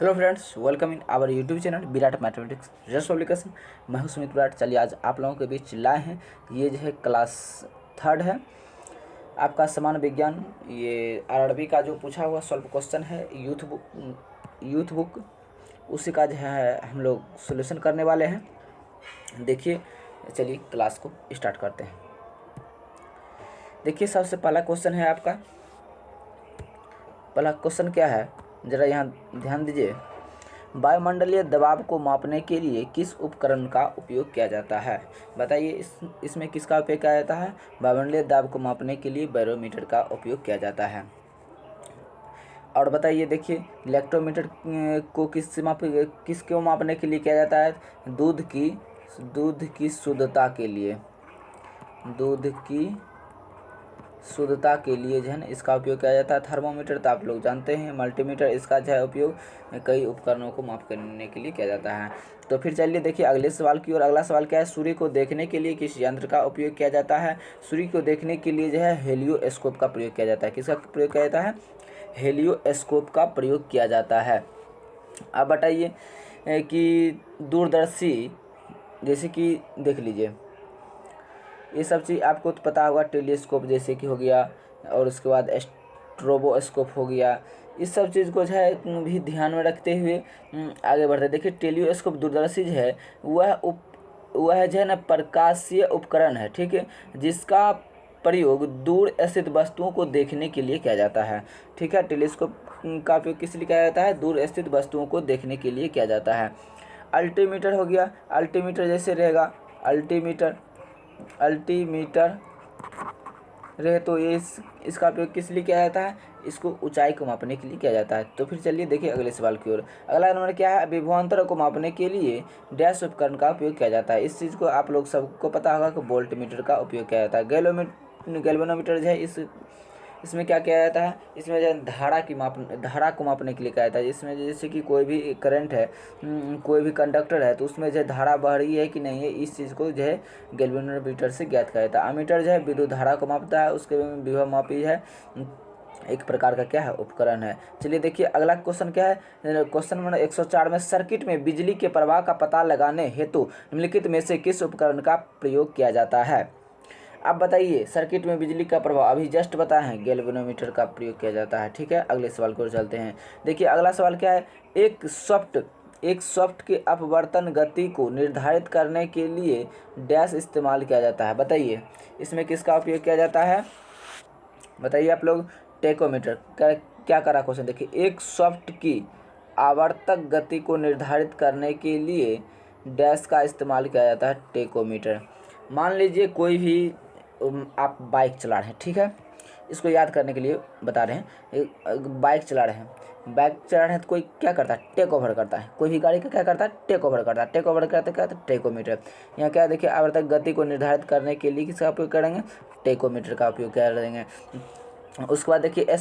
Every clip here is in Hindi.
Hello friends, welcome in our YouTube channel Virat mathematics result publication. मैं हूं सुमित विराट। चलिए आज आप लोगों के बीच लाए हैं, ये जो है क्लास थर्ड है आपका सामान्य विज्ञान। ये आरआरबी का जो पूछा हुआ सॉल्व क्वेश्चन है यूथ बुक उसी का जो है हम लोग सोल्यूशन करने वाले हैं। देखिए, चलिए क्लास को स्टार्ट करते हैं। देखिए, सबसे पहला क्वेश्चन है आपका। पहला क्वेश्चन क्या है, ज़रा यहाँ ध्यान दीजिए। वायुमंडलीय दबाव को मापने के लिए किस उपकरण का उपयोग किया जाता है? बताइए, इसमें किसका उपयोग किया जाता है? वायुमंडलीय दबाव को मापने के लिए बैरोमीटर का उपयोग किया जाता है। और बताइए, देखिए इलेक्ट्रोमीटर को किसको मापने के लिए किया जाता है? दूध की शुद्धता के लिए। दूध की शुद्धता के लिए जो है ना इसका उपयोग किया जाता है। थर्मोमीटर तो आप लोग जानते हैं। मल्टीमीटर, इसका जो है उपयोग कई उपकरणों को माप करने के लिए किया जाता है। तो फिर चलिए देखिए अगले सवाल की ओर। अगला सवाल क्या है, सूर्य को देखने के लिए किस यंत्र का उपयोग किया जाता है? सूर्य को देखने के लिए जो है हेलियोस्कोप का प्रयोग किया जाता है। किसका प्रयोग किया जाता है? हेलियोस्कोप का प्रयोग किया जाता है। अब बताइए कि दूरदर्शी, जैसे कि देख लीजिए, ये सब चीज़ आपको तो पता होगा। टेलीस्कोप जैसे कि हो गया, और उसके बाद स्ट्रोबोस्कोप हो गया। इस सब चीज़ को जो है भी ध्यान में रखते हुए आगे बढ़ते। देखिए, टेलीस्कोप दूरदर्शी जो है वह जो है ना प्रकाशीय उपकरण है, ठीक है, जिसका प्रयोग दूर स्थित वस्तुओं को देखने के लिए किया जाता है। ठीक है, टेलीस्कोप का उपयोग किस लिए किया जाता है? दूर स्थित वस्तुओं को देखने के लिए किया जाता है। अल्टीमीटर हो गया। अल्टीमीटर जैसे रहेगा, अल्टीमीटर रहे तो ये इसका उपयोग किस लिए किया जाता है? इसको ऊंचाई को मापने के लिए किया जाता है। तो फिर चलिए देखिए अगले सवाल की ओर। अगला नंबर क्या है, विभवांतर को मापने के लिए डैश उपकरण का उपयोग किया जाता है। इस चीज़ को आप लोग सबको पता होगा कि वोल्ट मीटर का उपयोग किया जाता है। गैल्वेनोमीटर जो है इसमें क्या किया जाता है? इसमें जो है धारा को मापने के लिए किया जाता है। इसमें जैसे कि कोई भी करंट है, कोई भी कंडक्टर है, तो उसमें जो है धारा बह रही है कि नहीं है, इस चीज़ को जो है गैल्वेनोमीटर से ज्ञात किया जाता है। अमीटर जो है विद्युत धारा को मापता है, उसके विभव मापी है, एक प्रकार का क्या है उपकरण है। चलिए देखिए अगला क्वेश्चन क्या है। क्वेश्चन नंबर 104 में सर्किट में बिजली के प्रवाह का पता लगाने हेतु निम्नलिखित में से किस उपकरण का प्रयोग किया जाता है? अब बताइए, सर्किट में बिजली का प्रभाव अभी जस्ट बताए हैं, गैल्वेनोमीटर का प्रयोग किया जाता है। ठीक है, अगले सवाल को चलते हैं। देखिए अगला सवाल क्या है, एक सॉफ्ट के अपवर्तन गति को निर्धारित करने के लिए डैश इस्तेमाल किया जाता है। बताइए इसमें किसका उपयोग किया जाता है? बताइए आप लोग। टेकोमीटर। क्या करा क्वेश्चन, देखिए एक सॉफ्ट की आवर्तक गति को निर्धारित करने के लिए डैश का इस्तेमाल किया जाता है, टेकोमीटर। मान लीजिए कोई भी आप बाइक चला रहे हैं, ठीक है, इसको याद करने के लिए बता रहे हैं। बाइक चला रहे हैं तो कोई क्या करता है? टेक ओवर करता है। कोई भी गाड़ी का क्या करता है? टेक ओवर करता है। टेक ओवर करते क्या? टेकोमीटर। यहाँ क्या देखिए, आवर्तक गति को निर्धारित करने के लिए किसका उपयोग करेंगे? टेकोमीटर का उपयोग करेंगे। उसके बाद देखिए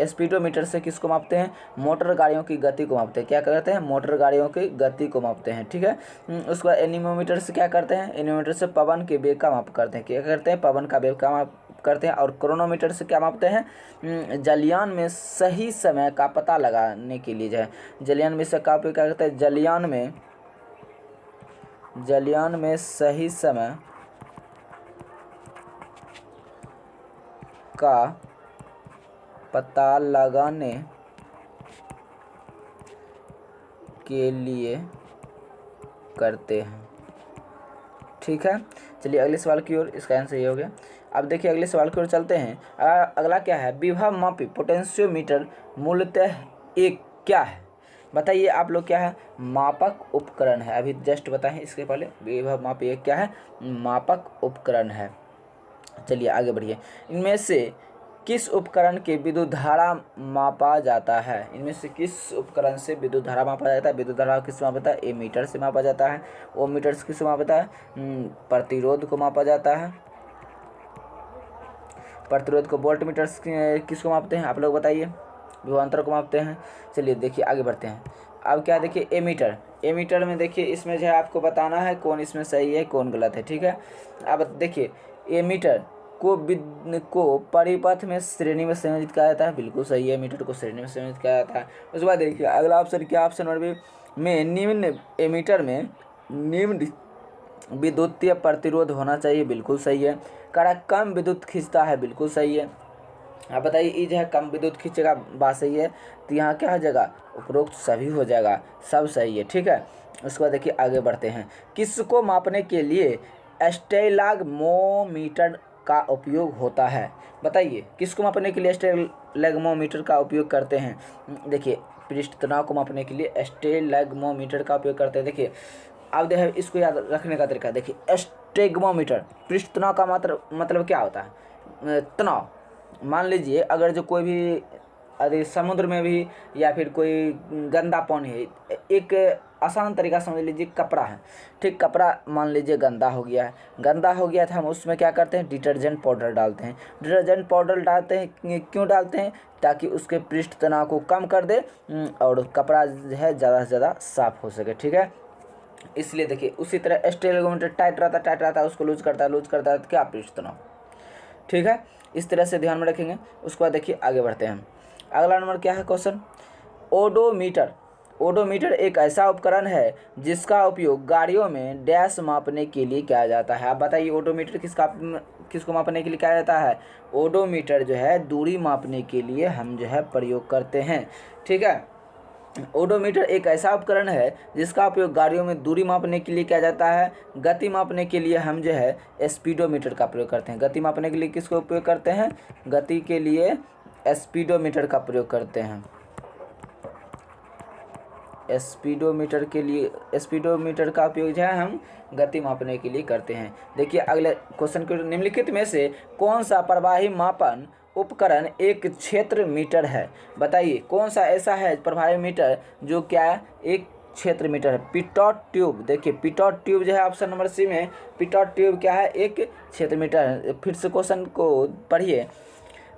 स्पीडोमीटर से किसको मापते हैं? मोटर गाड़ियों की गति को मापते हैं। क्या करते हैं? मोटर गाड़ियों की गति को मापते हैं। ठीक है, उसके बाद एनीमोमीटर से क्या करते हैं? एनीमोमीटर से पवन के वेग का माप करते हैं। क्या करते हैं? पवन का वेग का माप करते हैं। और क्रोनोमीटर से क्या मापते हैं? जलयान में सही समय का पता लगाने के लिए जो है जलयान में से का उपयोग क्या करते हैं? जलयान में सही समय का पता लगाने के लिए करते हैं। ठीक है, चलिए अगले सवाल की ओर। इसका आंसर ये हो गया। अब देखिए अगले सवाल की ओर चलते हैं। अगला क्या है, विभव मापी पोटेंशियोमीटर मूलतः एक क्या है? बताइए आप लोग, क्या है? मापक उपकरण है। अभी जस्ट बताएं इसके पहले, विभव मापी एक क्या है? मापक उपकरण है। चलिए आगे बढ़िए। इनमें से किस उपकरण के विद्युत धारा मापा जाता है? इनमें से किस उपकरण से विद्युत धारा मापा जाता है? विद्युत धारा किस मापा जाता है? एमीटर से मापा जाता है। ओमीटर से किस मापा जाता है? प्रतिरोध को मापा जाता है। प्रतिरोध को वोल्टमीटर किसको मापते हैं? आप लोग बताइए। विभवांतर को मापते हैं। चलिए देखिए आगे बढ़ते हैं। अब क्या देखिए, एमीटर में देखिए, इसमें जो है आपको बताना है कौन इसमें सही है कौन गलत है। ठीक है, अब देखिए को परिपथ में श्रेणी में संयोजित किया जाता है, बिल्कुल सही है, मीटर को श्रेणी में संयोजित किया जाता है। उसके बाद देखिए अगला ऑप्शन क्या, ऑप्शन नंबर बी में निम्न एमीटर में निम्न विद्युतीय प्रतिरोध होना चाहिए, बिल्कुल सही है। कड़ा कम विद्युत खींचता है, बिल्कुल सही है। आप बताइए ई जो है कम विद्युत खींचेगा, बात सही है, तो यहाँ क्या हो जाएगा, उपरोक्त सभी हो जाएगा, सब सही है, ठीक है। उसके बाद देखिए आगे बढ़ते हैं। किसको मापने के लिए स्टेलाग्मोमीटर का उपयोग होता है, बताइए किसको मापने के लिए स्टेलाग्मोमीटर का उपयोग करते हैं। देखिए पृष्ठ तनाव को मापने के लिए स्टेलाग्मोमीटर का उपयोग करते हैं। देखिए अब देखिए इसको याद रखने का तरीका, देखिए स्टेग्मोमीटर पृष्ठ तनाव का मतलब क्या होता है, तनाव। मान लीजिए अगर जो कोई भी अरे समुद्र में भी या फिर कोई गंदा पानी है, एक आसान तरीका समझ लीजिए कपड़ा है, ठीक, कपड़ा मान लीजिए गंदा हो गया है, गंदा हो गया था, हम उसमें क्या करते हैं, डिटर्जेंट पाउडर डालते हैं। डिटर्जेंट पाउडर डालते हैं, क्यों डालते हैं, ताकि उसके पृष्ठ तनाव को कम कर दे और कपड़ा जो है ज़्यादा से ज़्यादा साफ हो सके, ठीक है। इसलिए देखिए उसी तरह स्टेलाग्मोमीटर टाइट रहता है, उसको लूज करता है, तो क्या पृष्ठ तनाव, ठीक है। इस तरह से ध्यान में रखेंगे। उसके बाद देखिए आगे बढ़ते हैं। अगला नंबर क्या है क्वेश्चन, ओडोमीटर। ओडोमीटर एक ऐसा उपकरण है जिसका उपयोग गाड़ियों में डैश मापने के लिए किया जाता है। आप बताइए ओडोमीटर किसको मापने के लिए किया जाता है। ओडोमीटर जो है दूरी मापने के लिए हम जो है प्रयोग करते हैं, ठीक है। ओडोमीटर एक ऐसा उपकरण है जिसका उपयोग गाड़ियों में दूरी मापने के लिए किया जाता है। गति मापने के लिए हम जो है स्पीडोमीटर का प्रयोग करते हैं। गति मापने के लिए किसका उपयोग करते हैं, गति के लिए स्पीडोमीटर का प्रयोग करते हैं। स्पीडोमीटर का उपयोग जो है हम गति मापने के लिए करते हैं। देखिए अगले क्वेश्चन के, निम्नलिखित में से कौन सा प्रवाही मापन उपकरण एक क्षेत्र मीटर है, बताइए कौन सा ऐसा है प्रवाही मीटर जो क्या है, एक क्षेत्र मीटर है। पिटॉट ट्यूब, देखिए पिटॉट ट्यूब जो है ऑप्शन नंबर सी में, पिटॉट ट्यूब क्या है, एक क्षेत्र मीटर है। फिर से क्वेश्चन को पढ़िए।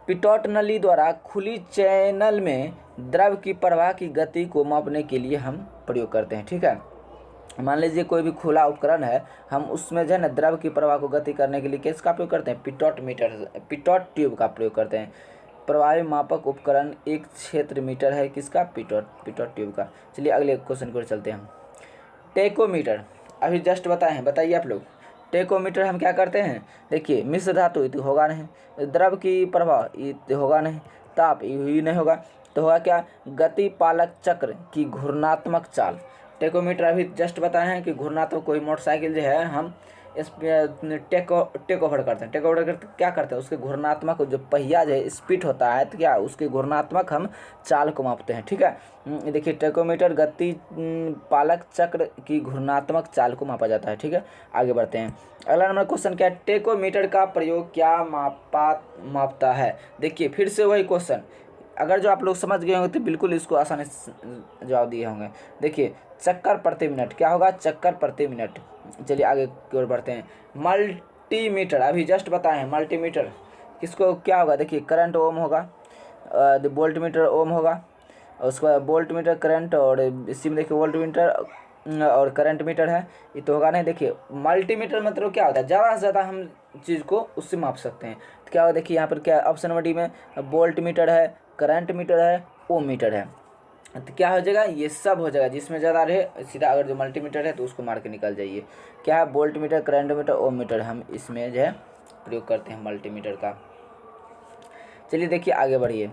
पिटॉट नली द्वारा खुली चैनल में द्रव की प्रवाह की गति को मापने के लिए हम प्रयोग करते हैं, ठीक है। मान लीजिए कोई भी खुला उपकरण है, हम उसमें जो है ना द्रव की प्रवाह को गति करने के लिए किसका प्रयोग करते हैं, पिटॉट ट्यूब का प्रयोग करते हैं। प्रवाही मापक उपकरण एक क्षेत्र मीटर है, किसका, पिटॉट ट्यूब का। चलिए अगले क्वेश्चन को चलते हैं। टेकोमीटर, अभी जस्ट बताए हैं, बताइए आप लोग। टेकोमीटर हम क्या करते हैं, देखिए मिश्र धातु तो होगा नहीं, द्रव की प्रवाह ये होगा नहीं, ताप ये नहीं होगा, तो होगा क्या, गति पालक चक्र की घूर्णात्मक चाल। टेकोमीटर अभी जस्ट बताए हैं कि घूर्णात्मक, कोई मोटरसाइकिल जो है हम इस टेक ओवर करते हैं, टेक ओवर करते क्या करते हैं, उसके घूर्णात्मक जो पहिया जो है स्पीड होता है, तो क्या उसके घूर्णात्मक हम चाल को मापते हैं, ठीक है। देखिए टेकोमीटर गति पालक चक्र की घूर्णात्मक चाल को मापा जाता है, ठीक है। आगे बढ़ते हैं। अगला नंबर क्वेश्चन क्या है, टेकोमीटर का प्रयोग क्या मापता है। देखिए फिर से वही क्वेश्चन, अगर जो आप लोग समझ गए होंगे तो बिल्कुल इसको आसानी से जवाब दिए होंगे। देखिए चक्कर प्रति मिनट क्या होगा, चक्कर प्रति मिनट। चलिए आगे की ओर बढ़ते हैं। मल्टीमीटर, अभी जस्ट बताए हैं, मल्टीमीटर किसको क्या होगा, देखिए करंट ओम होगा, वोल्टमीटर ओम होगा, उसके बाद वोल्टमीटर करंट, और इसी में देखिए वोल्टमीटर और करंट मीटर है, ये तो होगा नहीं। देखिए मल्टीमीटर मतलब क्या होता है, ज़्यादा से ज़्यादा हम चीज़ को उससे माप सकते हैं। तो क्या होगा, देखिए यहाँ पर क्या ऑप्शन नंबर डी में वोल्ट मीटर है, करंट मीटर है, ओम मीटर है, तो क्या हो जाएगा, ये सब हो जाएगा। जिसमें ज़्यादा रहे सीधा, अगर जो मल्टीमीटर है तो उसको मार के निकल जाइए। क्या है, वोल्ट मीटर, करंट मीटर, ओम मीटर, हम इसमें जो है प्रयोग करते हैं मल्टीमीटर का। चलिए देखिए आगे बढ़िए।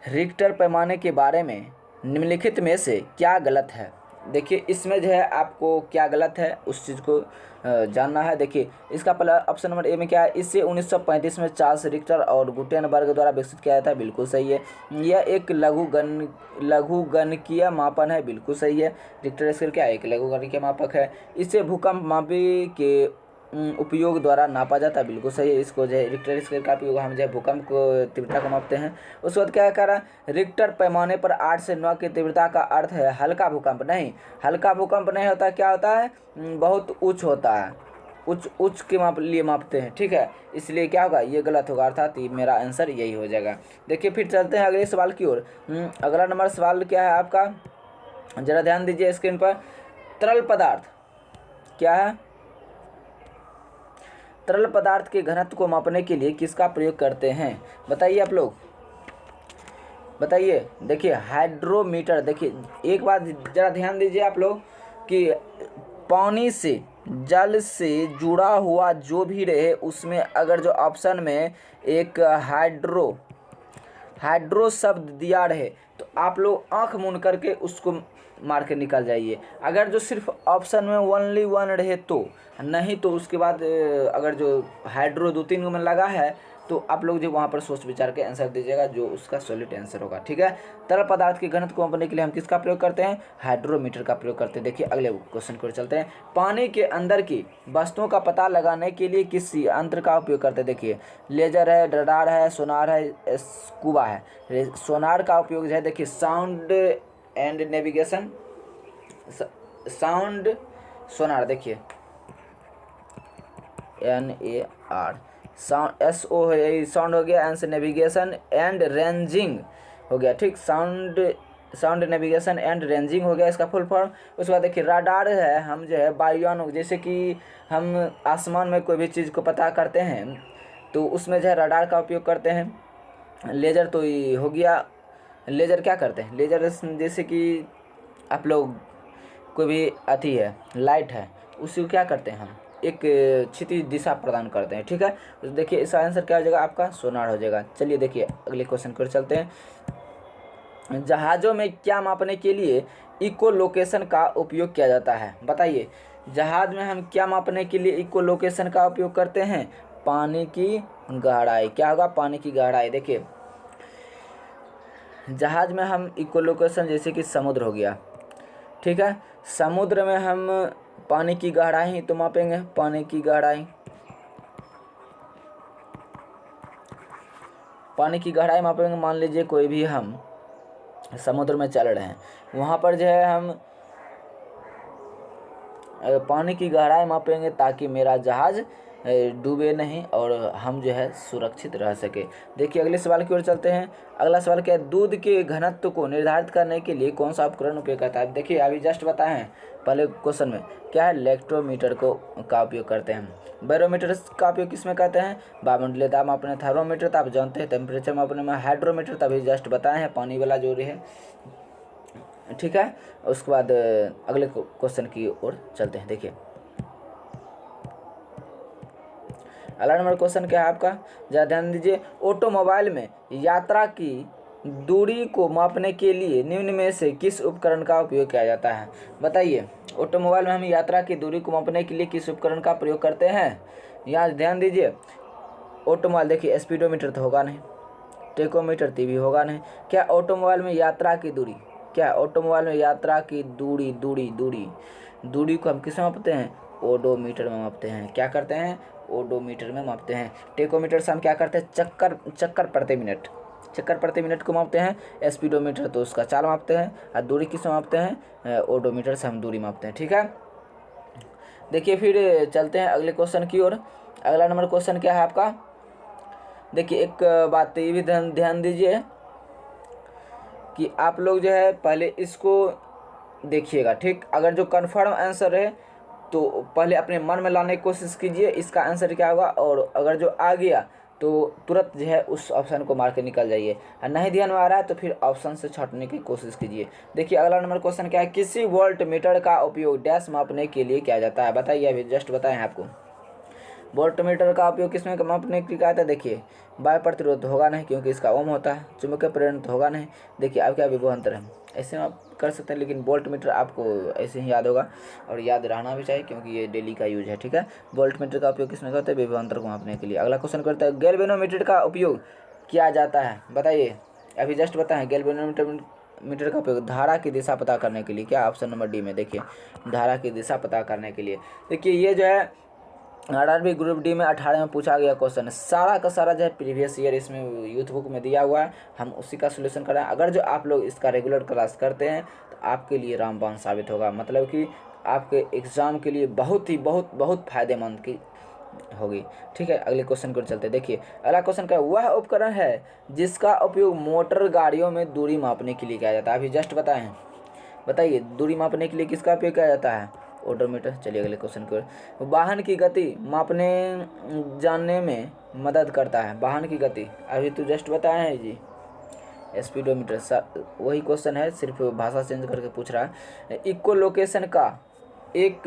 रिक्टर पैमाने के बारे में निम्नलिखित में से क्या गलत है। देखिए इसमें जो है आपको क्या गलत है उस चीज़ को जानना है। देखिए इसका पहला ऑप्शन नंबर ए में क्या है, इसे 1935 में चार्ल्स रिक्टर और गुटेनबर्ग द्वारा विकसित किया था, बिल्कुल सही है। यह एक लघुगणकीय मापन है, बिल्कुल सही है। रिक्टर स्केल क्या है, एक लघुगणकीय मापक है। इसे भूकंप मापी के उपयोग द्वारा नापा जाता है, बिल्कुल सही है। इसको जो है रिक्टर स्केल का उपयोग हम जो है भूकंप को तीव्रता को मापते हैं। उसके बाद क्या कह रहा है, रिक्टर पैमाने पर 8 से 9 की तीव्रता का अर्थ है हल्का भूकंप नहीं। हल्का भूकंप नहीं होता, क्या होता है, बहुत उच्च होता है, उच्च के लिए मापते हैं, ठीक है। इसलिए क्या होगा, ये गलत होगा, अर्थात मेरा आंसर यही हो जाएगा। देखिए फिर चलते हैं अगले सवाल की ओर। अगला नंबर सवाल क्या है आपका, जरा ध्यान दीजिए स्क्रीन पर। तरल पदार्थ क्या है, तरल पदार्थ के घनत्व को मापने के लिए किसका प्रयोग करते हैं? बताइए आप लोग, बताइए। देखिए हाइड्रोमीटर, देखिए एक बात ज़रा ध्यान दीजिए आप लोग कि पानी से, जल से जुड़ा हुआ जो भी रहे उसमें अगर जो ऑप्शन में एक हाइड्रो शब्द दिया रहे तो आप लोग आंख मूंद करके उसको मार के निकल जाइए। अगर जो सिर्फ ऑप्शन में ओनली वन रहे तो, नहीं तो उसके बाद अगर जो हाइड्रो 2-3 में लगा है तो आप लोग जो वहाँ पर सोच विचार के आंसर दीजिएगा जो उसका सॉलिड आंसर होगा, ठीक है। तरल पदार्थ के घनत्व को मापने के लिए हम किसका प्रयोग करते हैं? हाइड्रोमीटर का प्रयोग करते हैं। देखिए अगले क्वेश्चन की ओर चलते हैं। पानी के अंदर की वस्तुओं का पता लगाने के लिए किस यंत्र का उपयोग करते हैं? देखिए लेजर है, रडार है, सोनार है, स्कूबा है। सोनार का उपयोग जो है देखिए साउंड एंड नेविगेशन, साउंड सोनार, देखिए NAR, साउंड SO है, साउंड हो गया, एन से नेविगेशन एंड रेंजिंग हो गया, ठीक। साउंड नेविगेशन एंड रेंजिंग हो गया इसका फुल फॉर्म। उसके बाद देखिए राडार है, हम जो है वायुयान, जैसे कि हम आसमान में कोई भी चीज़ को पता करते हैं तो उसमें जो है राडार का उपयोग करते हैं। लेजर तो ये हो गया, लेजर क्या करते हैं? लेजर जैसे कि आप लोग कोई भी अथी है, लाइट है, उसी को क्या करते हैं हम? एक क्षितिज दिशा प्रदान करते हैं, ठीक है। तो देखिए इसका आंसर क्या हो जाएगा? आपका सोनार हो जाएगा। चलिए देखिए अगले क्वेश्चन पर चलते हैं। जहाज़ों में क्या मापने के लिए इको लोकेशन का उपयोग किया जाता है? बताइए जहाज में हम क्या मापने के लिए इको लोकेशन का उपयोग करते हैं? पानी की गहराई। क्या होगा? पानी की गहराई। देखिए जहाज में हम इको लोकेशन, जैसे कि समुद्र हो गया, ठीक है, समुद्र में हम पानी की गहराई ही तो मापेंगे, पानी की गहराई, पानी की गहराई मापेंगे। मान लीजिए कोई भी हम समुद्र में चल रहे हैं, वहाँ पर जो है हम पानी की गहराई मापेंगे ताकि मेरा जहाज़ डूबे नहीं और हम जो है सुरक्षित रह सके। देखिए अगले सवाल की ओर चलते हैं। अगला सवाल क्या है? दूध के घनत्व को निर्धारित करने के लिए कौन सा उपकरण उपयोग करता है? देखिए अभी जस्ट बताए हैं पहले क्वेश्चन में, क्या है? लैक्टोमीटर का उपयोग करते हैं। बैरोमीटर का उपयोग किस में करते हैं? वायुमंडलीय दाब मापने। थर्मोमीटर तो आप जानते हैं टेम्परेचर मापने में। हाइड्रोमीटर तभी जस्ट बताए हैं, पानी वाला जो है, ठीक है। उसके बाद अगले क्वेश्चन की ओर चलते हैं। देखिए अगला नंबर क्वेश्चन क्या है आपका? ज़रा ध्यान दीजिए। ऑटोमोबाइल में यात्रा की दूरी को मापने के लिए निम्न में से किस उपकरण का उपयोग किया जाता है? बताइए ऑटोमोबाइल में हम यात्रा की दूरी को मापने के लिए किस उपकरण का प्रयोग करते हैं? यहाँ ध्यान दीजिए। ऑटोमोबाइल, देखिए स्पीडोमीटर तो होगा नहीं, टेकोमीटर तो भी होगा नहीं। क्या ऑटोमोबाइल में यात्रा की दूरी, क्या ऑटोमोबाइल में यात्रा की दूरी को हम किस में मापते हैं? ओडोमीटर में मापते हैं। क्या करते हैं? ओडोमीटर में मापते हैं। टेकोमीटर से हम क्या करते हैं? चक्कर प्रति मिनट को मापते हैं। स्पीडोमीटर तो उसका चाल मापते हैं। और दूरी किस में मापते हैं? ओडोमीटर से हम दूरी मापते हैं, ठीक है। देखिए फिर चलते हैं अगले क्वेश्चन की ओर। अगला नंबर क्वेश्चन क्या है आपका? देखिए एक बात ये भी ध्यान दीजिए कि आप लोग जो है पहले इसको देखिएगा, ठीक। अगर जो कन्फर्म आंसर है तो पहले अपने मन में लाने की कोशिश कीजिए इसका आंसर क्या होगा, और अगर जो आ गया तो तुरंत जो है उस ऑप्शन को मार के निकल जाइए, और नहीं ध्यान में आ रहा है तो फिर ऑप्शन से छांटने की कोशिश कीजिए। देखिए अगला नंबर क्वेश्चन क्या है? किसी वोल्ट मीटर का उपयोग डैश मापने के लिए किया जाता है? बताइए, अभी जस्ट बताएं आपको। वोल्टमीटर का उपयोग किसमें मापने के लिए किया जाता है? देखिए वायु प्रतिरोध तो होगा नहीं क्योंकि इसका ओम होता है। चुंबकीय प्रेरण तो होगा नहीं। देखिए अब क्या विभवांतर है, ऐसे में आप कर सकते हैं, लेकिन वोल्टमीटर आपको ऐसे ही याद होगा और याद रहना भी चाहिए क्योंकि ये डेली का यूज है, ठीक है। वोल्टमीटर का उपयोग किसमें करते हैं? विभवांतर को मापने के लिए। अगला क्वेश्चन करते हैं, गैल्वेनोमीटर का उपयोग किया जाता है? बताइए, अभी जस्ट बताएं। गैल्वेनोमीटर का उपयोग धारा की दिशा पता करने के लिए। क्या? ऑप्शन नंबर डी में। देखिए धारा की दिशा पता करने के लिए। देखिए ये जो है 18वीं ग्रुप डी में 18 में पूछा गया क्वेश्चन है, सारा का सारा जो है प्रीवियस ईयर इसमें यूथ बुक में दिया हुआ है, हम उसी का सोल्यूशन कर रहे हैं। अगर जो आप लोग इसका रेगुलर क्लास करते हैं तो आपके लिए रामबाण साबित होगा, मतलब कि आपके एग्ज़ाम के लिए बहुत फ़ायदेमंद की होगी, ठीक है। अगले क्वेश्चन को चलते हैं। देखिए अगला क्वेश्चन का, वह उपकरण है जिसका उपयोग मोटर गाड़ियों में दूरी मापने के लिए किया जाता है? अभी जस्ट बताएं, बताइए दूरी मापने के लिए किसका उपयोग किया जाता है? ओडोमीटर। चलिए अगले क्वेश्चन की ओर। वाहन की गति मापने जानने में मदद करता है। वाहन की गति अभी तो जस्ट बताए हैं जी, स्पीडोमीटर। वही क्वेश्चन है, सिर्फ भाषा चेंज करके पूछ रहा है। इक्कोलोकेशन का एक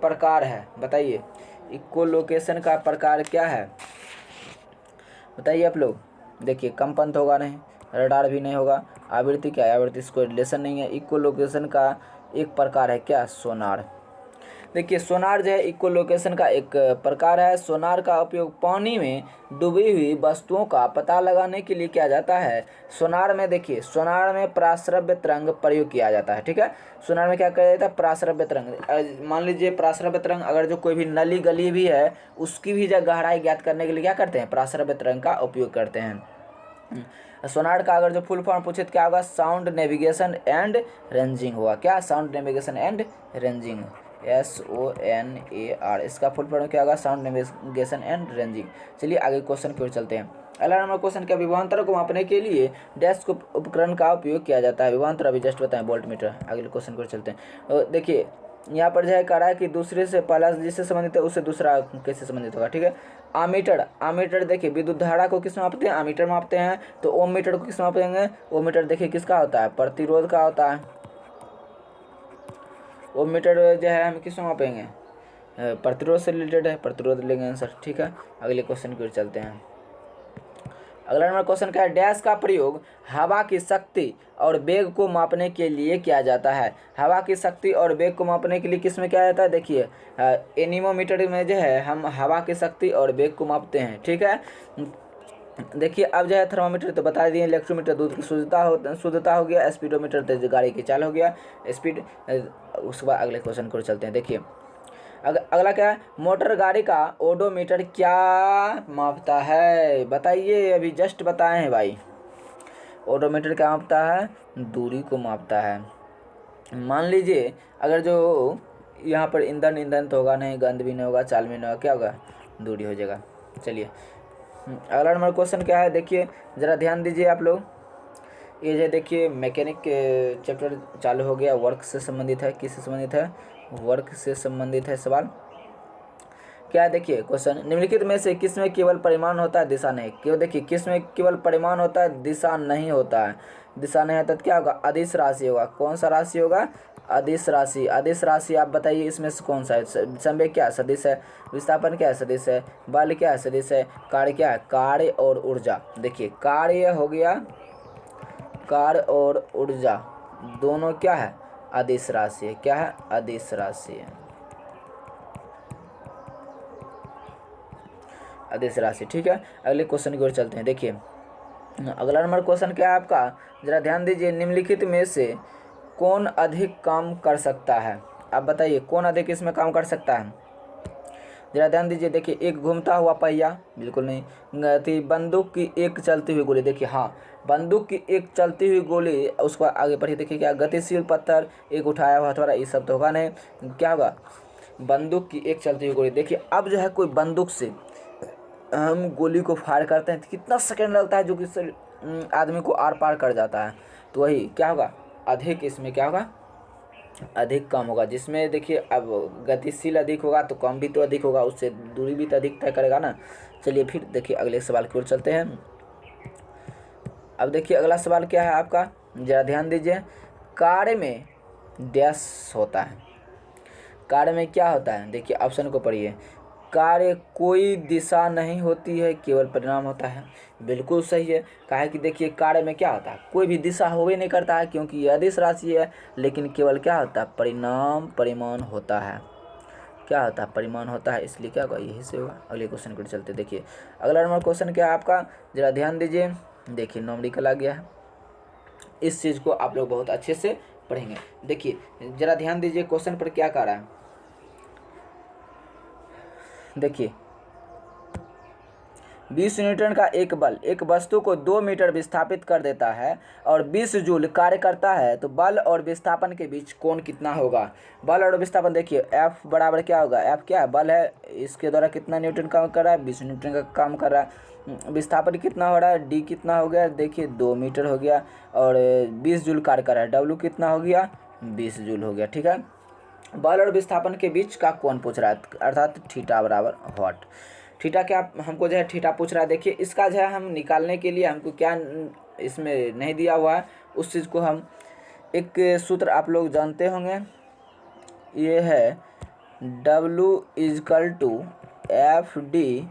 प्रकार है, बताइए इक्कोलोकेशन का प्रकार क्या है, बताइए आप लोग। देखिए कंपन तो होगा नहीं, रडार भी नहीं होगा, आवृत्ति क्या है, आवृत्ति इसको रिलेशन नहीं है। इक्कोलोकेशन का एक प्रकार है क्या, सोनार। देखिए सोनार जो है इक्कोलोकेशन का एक प्रकार है। सोनार का उपयोग पानी में डूबी हुई वस्तुओं का पता लगाने के लिए किया जाता है। सोनार में देखिए, सोनार में पराश्रव्य तरंग प्रयोग किया जाता है, ठीक है। सोनार में क्या किया जाता है, पराश्रव्य तरंग। मान लीजिए पराश्रव्य तरंग, अगर जो कोई भी नली गली भी है उसकी भी जब गहराई ज्ञात करने के लिए क्या करते हैं, पराश्रव्य तरंग का उपयोग करते हैं। सोनार का अगर जो फुल फॉर्म पूछे तो क्या होगा, साउंड नेविगेशन एंड रेंजिंग होगा। क्या, sound navigation and ranging, SONAR, इसका फुल फॉर्म क्या होगा, साउंड नेविगेशन एंड रेंजिंग। चलिए आगे क्वेश्चन की ओर चलते हैं। अगला नंबर क्वेश्चन क्या, विभवांतर को मापने के लिए डैश को उपकरण का उपयोग किया जाता है। विभवांतर अभी जस्ट बताएं, वोल्ट मीटर। अगले क्वेश्चन की ओर चलते हैं। देखिए यहाँ पर जो है कह रहा है कि दूसरे से पहला जिससे संबंधित है उससे दूसरा कैसे संबंधित होगा, ठीक है। आमीटर, आमीटर देखिए विद्युत धारा को किस मापते हैं, आमीटर मापते हैं। तो ओम मीटर को किस मापेंगे, ओम मीटर देखिए किसका होता है, प्रतिरोध का होता है। ओम मीटर जो है हम किस मापेंगे, प्रतिरोध से रिलेटेड है, प्रतिरोध लेंगे आंसर, ठीक है। अगले क्वेश्चन की ओर चलते हैं। अगला नंबर क्वेश्चन क्या है, डैश का प्रयोग हवा की शक्ति और वेग को मापने के लिए किया जाता है। हवा की शक्ति और वेग को मापने के लिए किस में किया जाता है, देखिए एनीमोमीटर में जो है हम हवा की शक्ति और वेग को मापते हैं, ठीक है। देखिए अब जो है थर्मामीटर तो बता दिए, इलेक्ट्रोमीटर दूध की शुद्धता हो गया, स्पीडोमीटर तो गाड़ी की चाल हो गया, स्पीड। उसके बाद अगले क्वेश्चन को चलते हैं। देखिए अगला क्या है, मोटर गाड़ी का ओडोमीटर क्या मापता है, बताइए, अभी जस्ट बताए हैं भाई। ओडोमीटर क्या मापता है, दूरी को मापता है। मान लीजिए अगर जो यहाँ पर ईंधन तो होगा नहीं, गंध भी नहीं होगा, चाल भी नहीं होगा, क्या होगा, दूरी हो जाएगा। चलिए अगला नंबर क्वेश्चन क्या है, देखिए ज़रा ध्यान दीजिए आप लोग। ये जो देखिए मैकेनिक चैप्टर चालू हो गया, वर्क से संबंधित है, किससे संबंधित है, वर्क से संबंधित है सवाल। क्या है देखिए क्वेश्चन, निम्नलिखित में से किस में केवल परिमाण होता है, दिशा नहीं। केवल देखिए किस में केवल परिमाण होता है, दिशा नहीं होता है। दिशा नहीं होता तो क्या होगा, अदिश राशि होगा। कौन सा राशि होगा, अदिश राशि। अदिश राशि आप बताइए इसमें से कौन सा है, संवेग क्या सदिश है, विस्थापन क्या है सदिश है, बल क्या है सदिश है, कार्य क्या है, कार्य और ऊर्जा। देखिए कार्य हो गया, कार्य और ऊर्जा दोनों क्या है, अदिश राशि है। क्या है, अदिश राशि है, अदिश राशि, ठीक है। अगले क्वेश्चन की ओर चलते हैं। देखिए अगला नंबर क्वेश्चन क्या है आपका, जरा ध्यान दीजिए, निम्नलिखित में से कौन अधिक काम कर सकता है, आप बताइए कौन अधिक इसमें काम कर सकता है। जरा ध्यान दीजिए, देखिए एक घूमता हुआ पहिया, बिल्कुल नहीं थी। बंदूक की एक चलती हुई गोली, देखिए हाँ बंदूक की एक चलती हुई गोली। उसको आगे पढ़िए, देखिए क्या, गतिशील पत्थर, एक उठाया हुआ हथौड़ा, ये सब तो होगा नहीं, क्या होगा, बंदूक की एक चलती हुई गोली। देखिए अब जो है कोई बंदूक से हम गोली को फायर करते हैं तो कितना सेकंड लगता है, जो कि आदमी को आर पार कर जाता है। तो वही क्या होगा, अधिक, इसमें क्या होगा, अधिक कम होगा। जिसमें देखिए अब गतिशील अधिक होगा तो कम भी तो अधिक होगा, उससे दूरी भी तो अधिक तय करेगा ना। चलिए फिर देखिए अगले सवाल की ओर चलते हैं। अब देखिए अगला सवाल क्या है आपका, जरा ध्यान दीजिए, कार्य में डैश होता है, कार्य में क्या होता है, देखिए ऑप्शन को पढ़िए। कार्य कोई दिशा नहीं होती है, केवल परिणाम होता है, बिल्कुल सही है। काहे कि देखिए कार्य में क्या होता है, कोई भी दिशा हो ही नहीं करता है, क्योंकि ये अदिश राशि है। लेकिन केवल क्या होता है, परिणाम, परिमाण होता है। क्या होता है, परिमाण होता है, इसलिए क्या होगा, यही से होगा। अगले क्वेश्चन को चलते देखिए। अगला नंबर क्वेश्चन क्या है आपका, जरा ध्यान दीजिए। देखिए न्यूमेरिकल आ गया है, इस चीज़ को आप लोग बहुत अच्छे से पढ़ेंगे। देखिए जरा ध्यान दीजिए क्वेश्चन पर क्या कह रहा है। देखिए 20 न्यूटन का एक बल एक वस्तु को 2 मीटर विस्थापित कर देता है और 20 जूल कार्य करता है, तो बल और विस्थापन के बीच कोण कितना होगा। बल और विस्थापन देखिए F बराबर क्या होगा, F क्या है, बल है, इसके द्वारा कितना न्यूटन काम कर रहा है, 20 न्यूटन का काम कर रहा है। विस्थापन कितना हो रहा है, D कितना हो गया, देखिए 2 मीटर हो गया, और 20 जूल कार्य कर रहा है, W कितना हो गया, 20 जूल हो गया, ठीक है। बल और विस्थापन के बीच का कोण पूछ रहा है, अर्थात थीटा बराबर व्हाट। थीटा क्या हमको जो है थीटा पूछ रहा है। देखिए इसका जो है हम निकालने के लिए हमको क्या इसमें नहीं दिया हुआ है, उस चीज़ को हम एक सूत्र आप लोग जानते होंगे, ये है W=FD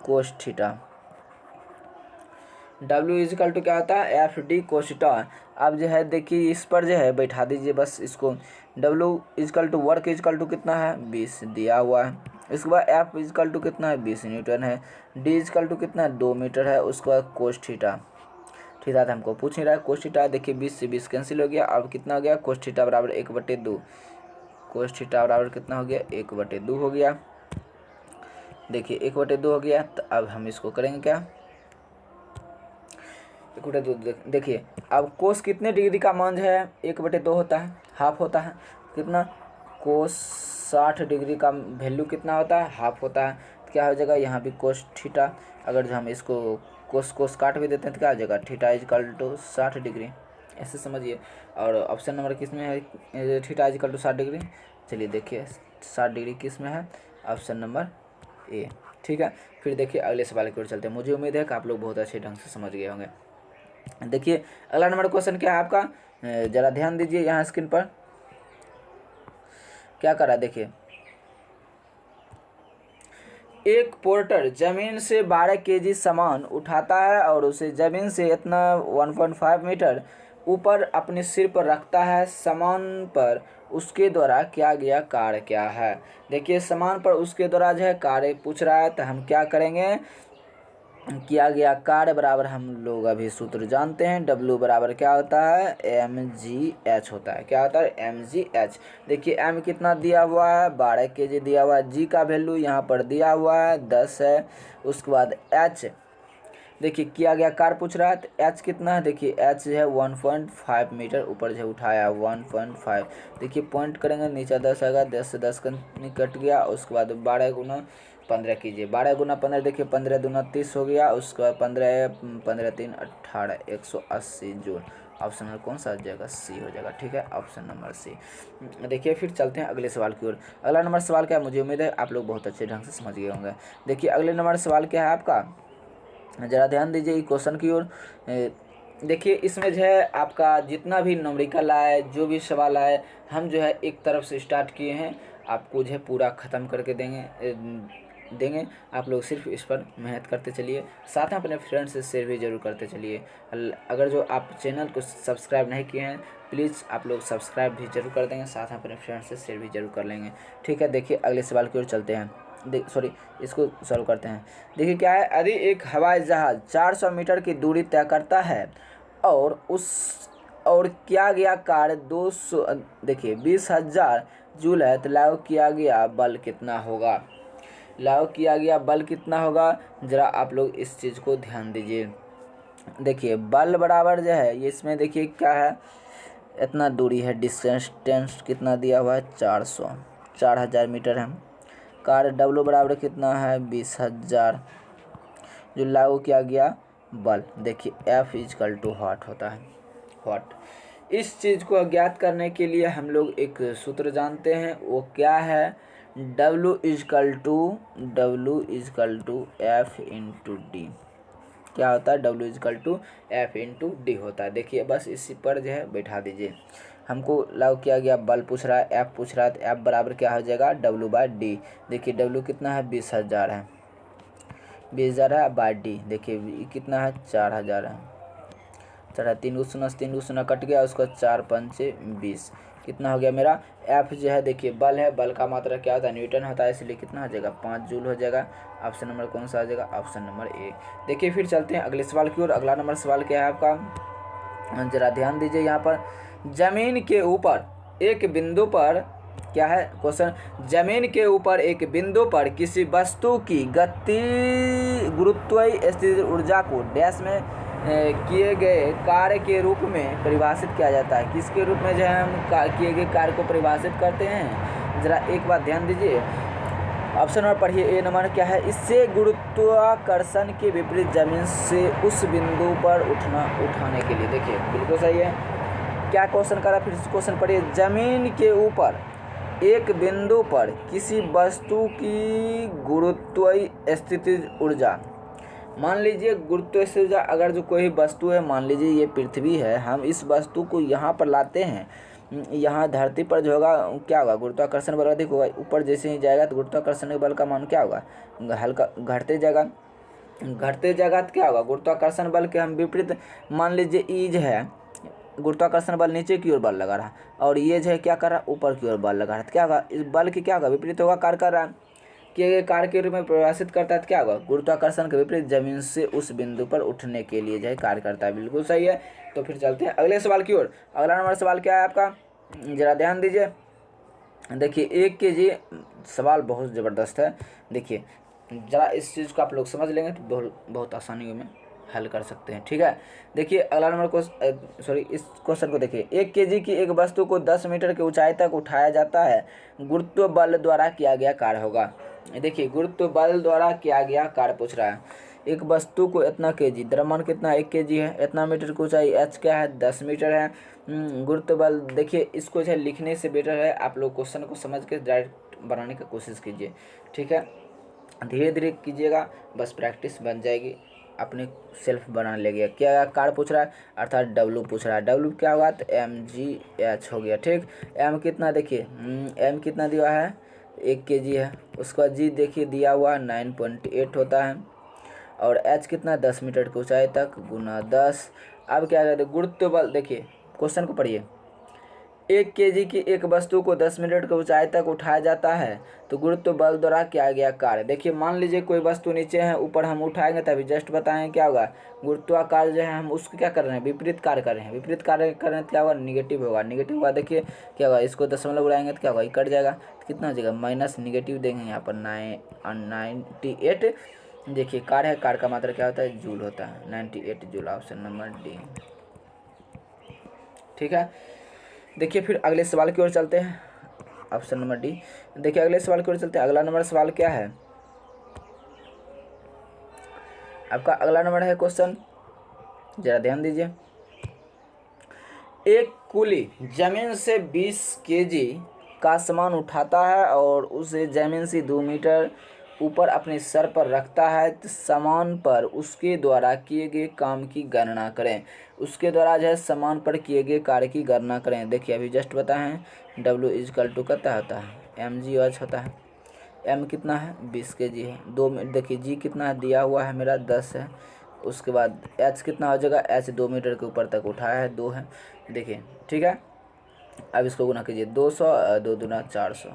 कोस थीटा। W क्या होता है, FD कोस थीटा। अब जो है देखिए इस पर जो है बैठा दीजिए बस इसको। W वर्क कितना है 20 दिया हुआ है। इसके बाद F कितना है 20 न्यूटन है। D कितना है 2 मीटर है। उसके बाद कोस थीटा, थीटा तो हमको पूछ नहीं रहा है। कोस थीटा देखिए 20 से 20 कैंसिल हो गया। अब कितना हो गया, कोस थीटा बराबर 1/2। कोस थीटा बराबर कितना हो गया 1/2 हो गया। देखिए 1/2 हो गया। तो अब हम इसको करेंगे क्या, 1/2। देखिए अब कोस कितने डिग्री का मान है 1/2 होता है, हाफ होता है। कितना, कोस 60 डिग्री का वैल्यू कितना होता है, हाफ होता है। तो क्या हो जाएगा यहाँ भी कोस थीटा, अगर जो हम इसको कोस काट भी देते हैं तो क्या हो जाएगा, थीटा 60 डिग्री, ऐसे समझिए। और ऑप्शन नंबर किस में है, थीटा 60 डिग्री। चलिए देखिए 60 डिग्री किस में है, ऑप्शन नंबर ए। ठीक है, फिर देखिए अगले सवाल की ओर चलते हैं। मुझे उम्मीद है कि आप लोग बहुत अच्छे ढंग से समझ गए होंगे। देखिए अगला नंबर क्वेश्चन क्या है आपका, जरा ध्यान दीजिए यहाँ स्क्रीन पर क्या करा। देखिए एक पोर्टर जमीन से 12 केजी सामान उठाता है और उसे जमीन से इतना 1.5 मीटर ऊपर अपने सिर पर रखता है। सामान पर उसके द्वारा किया गया कार्य क्या है। देखिए सामान पर उसके द्वारा जो है कार्य पूछ रहा है, तो हम क्या करेंगे, किया गया कार्य बराबर हम लोग अभी सूत्र जानते हैं। W बराबर क्या होता है, mgh होता है। क्या होता है, mgh। देखिए m कितना दिया हुआ है 12 केजी दिया हुआ है। g का वैल्यू यहाँ पर दिया हुआ है 10 है। उसके बाद h, देखिए किया गया कार्य पूछ रहा है, तो h कितना है, देखिए h जो है 1.5 मीटर ऊपर जो उठाया 1.5। देखिए पॉइंट करेंगे नीचे 10 आएगा, 10 से 10 कट गया। उसके बाद 12 गुना 15 कीजिए, 12 गुना 15 देखिए 15 दूना 30 हो गया। उसके बाद 15 3 18 180 जूल। ऑप्शन नंबर कौन सा आ जाएगा, सी हो जाएगा। ठीक है, ऑप्शन नंबर सी। देखिए फिर चलते हैं अगले सवाल की ओर। अगला नंबर सवाल क्या है, मुझे उम्मीद है आप लोग बहुत अच्छे ढंग से समझ गए होंगे। देखिए अगले नंबर सवाल क्या है आपका, ज़रा ध्यान दीजिए क्वेश्चन की ओर। देखिए इसमें जो है आपका जितना भी न्यूमेरिकल आए, जो भी सवाल आए, हम जो है एक तरफ से स्टार्ट किए हैं, आपको जो है पूरा ख़त्म करके देंगे। आप लोग सिर्फ इस पर मेहनत करते चलिए, साथ में अपने फ्रेंड्स से शेयर भी जरूर करते चलिए। अगर जो आप चैनल को सब्सक्राइब नहीं किए हैं, प्लीज़ आप लोग सब्सक्राइब भी जरूर कर देंगे, साथ में अपने फ्रेंड्स से शेयर भी जरूर कर लेंगे। ठीक है, देखिए अगले सवाल की ओर चलते हैं। इसको सॉल्व करते हैं। देखिए क्या है, यदि एक हवाई जहाज़ 400 मीटर की दूरी तय करता है और किया गया कार्य 200, देखिए 20,000 जूल है, तो लागू किया गया बल कितना होगा। लागू किया गया बल कितना होगा, ज़रा आप लोग इस चीज़ को ध्यान दीजिए। देखिए बल बराबर जो है ये इसमें देखिए क्या है, इतना दूरी है, डिस्टेंस कितना दिया हुआ है 4,000 मीटर है। कार्य W बराबर कितना है 20,000, जो लागू किया गया बल। देखिए F व्हाट होता है, व्हाट। इस चीज़ को ज्ञात करने के लिए हम लोग एक सूत्र जानते हैं, वो क्या है, W F इंटू डी। क्या होता है, W F इंटू डी होता है। देखिए बस इसी पर जो है बैठा दीजिए। हमको लागू किया गया बल पूछ रहा है, F पूछ रहा है, तो F बराबर क्या हो जाएगा W/D। देखिए W कितना है 20,000 है, 20,000 है बाय डी। देखिए कितना है 4,000 है, 3 शून्य कट गया। उसका 4 5 20 कितना हो गया मेरा। F जो है देखिए बल है, बल का मात्रा क्या होता है, न्यूटन होता है, इसलिए कितना हो जाएगा 5 जूल हो जाएगा। ऑप्शन नंबर कौन सा आ जाएगा, ऑप्शन नंबर ए। देखिए फिर चलते हैं अगले सवाल की ओर। अगला नंबर सवाल क्या है आपका, जरा ध्यान दीजिए। यहाँ पर जमीन के ऊपर एक बिंदु पर क्या है क्वेश्चन, जमीन के ऊपर एक बिंदु पर किसी वस्तु की गुरुत्वीय स्थिति ऊर्जा को डैश में किए गए कार्य के रूप में परिभाषित किया जाता है। किसके रूप में जो है हम किए गए कार्य को परिभाषित करते हैं, जरा एक बात ध्यान दीजिए। ऑप्शन नंबर पढ़िए, ए नंबर क्या है, इससे गुरुत्वाकर्षण के विपरीत जमीन से उस बिंदु पर उठाने के लिए। देखिए बिल्कुल सही है। क्या क्वेश्चन करा, फिर क्वेश्चन पढ़िए, जमीन के ऊपर एक बिंदु पर किसी वस्तु की गुरुत्वीय स्थिति ऊर्जा, मान लीजिए गुरुत्वीय ऊर्जा, अगर जो कोई वस्तु है, मान लीजिए ये पृथ्वी है, हम इस वस्तु को यहाँ पर लाते हैं, यहाँ धरती पर जो होगा क्या होगा, गुरुत्वाकर्षण बल अधिक होगा, ऊपर जैसे ही जाएगा तो गुरुत्वाकर्षण बल का मान क्या होगा, हल्का घटते जाएगा, घटते जाएगा तो क्या होगा, गुरुत्वाकर्षण बल के हम विपरीत, मान लीजिए ईज है, गुरुत्वाकर्षण बल नीचे की ओर बल लगा रहा, और ये जो है क्या कर रहा, ऊपर की ओर बल लगा रहा, तो क्या होगा, इस बल की क्या होगा, विपरीत होगा, कार्य कर रहा है, किए गए कार्य के रूप में परिभाषित करता है, तो क्या होगा, गुरुत्वाकर्षण के विपरीत जमीन से उस बिंदु पर उठने के लिए जो है कार्य करता है। बिल्कुल सही है। तो फिर चलते हैं अगले सवाल की ओर। अगला नंबर सवाल क्या है आपका, जरा ध्यान दीजिए। देखिए 1 kg, सवाल बहुत ज़बरदस्त है। देखिए ज़रा इस चीज़ को आप लोग समझ लेंगे तो बहुत आसानी में हल कर सकते हैं। ठीक है, देखिए अगला नंबर को इस क्वेश्चन को देखिए। 1 kg की एक वस्तु को 10 मीटर की ऊंचाई तक उठाया जाता है, गुरुत्व बल द्वारा किया गया कार्य होगा। देखिए गुरुत्व बल द्वारा किया गया कार्य पूछ रहा है। एक वस्तु को इतना केजी, द्रव्यमान कितना 1 kg है, इतना मीटर की ऊंचाई, एच क्या है 10 मीटर है, गुरुत्व बल। देखिए इसको जो है लिखने से बेटर है आप लोग क्वेश्चन को समझ के डायरेक्ट बनाने की कोशिश कीजिए। ठीक है, धीरे धीरे कीजिएगा, बस प्रैक्टिस बन जाएगी, अपने सेल्फ बना लेंगे। क्या कार्य पूछ रहा है, अर्थात डब्लू पूछ रहा है। डब्लू क्या होगा, तो mgh हो गया। ठीक, m कितना, देखिए m कितना दिया है 1 kg है, उसका g देखिए दिया हुआ 9.8 होता है, और h कितना 10 मीटर की ऊंचाई तक गुना 10। अब क्या कहते हैं, गुरुत्व बल। देखिए क्वेश्चन को पढ़िए। 1 kg की एक वस्तु को 10 मीटर की ऊंचाई तक उठाया जाता है, तो गुरुत्व बल द्वारा किया गया कार्य। देखिए मान लीजिए कोई वस्तु नीचे है, ऊपर हम उठाएंगे, तभी जस्ट बताएं क्या होगा, गुरुत्वाकर्षण जो है हम उसको क्या कर रहे हैं, विपरीत कार्य कर रहे हैं। विपरीत कार्य कर रहे हैं तो क्या होगा, निगेटिव होगा। निगेटिव होगा, देखिए क्या होगा, इसको दशमलव उड़ाएंगे तो क्या होगा, कट जाएगा, तो कितना हो जाएगा, माइनस निगेटिव देंगे यहाँ पर 98। देखिए कार्य है, कार्य का मात्रा क्या होता है, जूल होता है, 98 जूल, ऑप्शन नंबर डी। ठीक है, देखिए फिर अगले सवाल की ओर चलते हैं, ऑप्शन नंबर डी। देखिए अगले सवाल की ओर चलते हैं। अगला नंबर सवाल क्या है आपका, अगला नंबर है क्वेश्चन, जरा ध्यान दीजिए। एक कुली जमीन से 20 kg का सामान उठाता है और उसे जमीन से 2 मीटर ऊपर अपने सर पर रखता है, तो सामान पर उसके द्वारा किए गए काम की गणना करें। उसके द्वारा जो है सामान पर किए गए कार्य की गणना करें। देखिए अभी जस्ट बताए हैं, W इजकल टू कितना होता है, mgh होता है। m कितना है 20 kg है, 2 देखिए g कितना है दिया हुआ है मेरा 10 है, उसके बाद h कितना हो जाएगा, h 2 मीटर के ऊपर तक उठाया है 2 है। देखिए ठीक है, अब इसको गुना कीजिए, 200 2 दूना 400,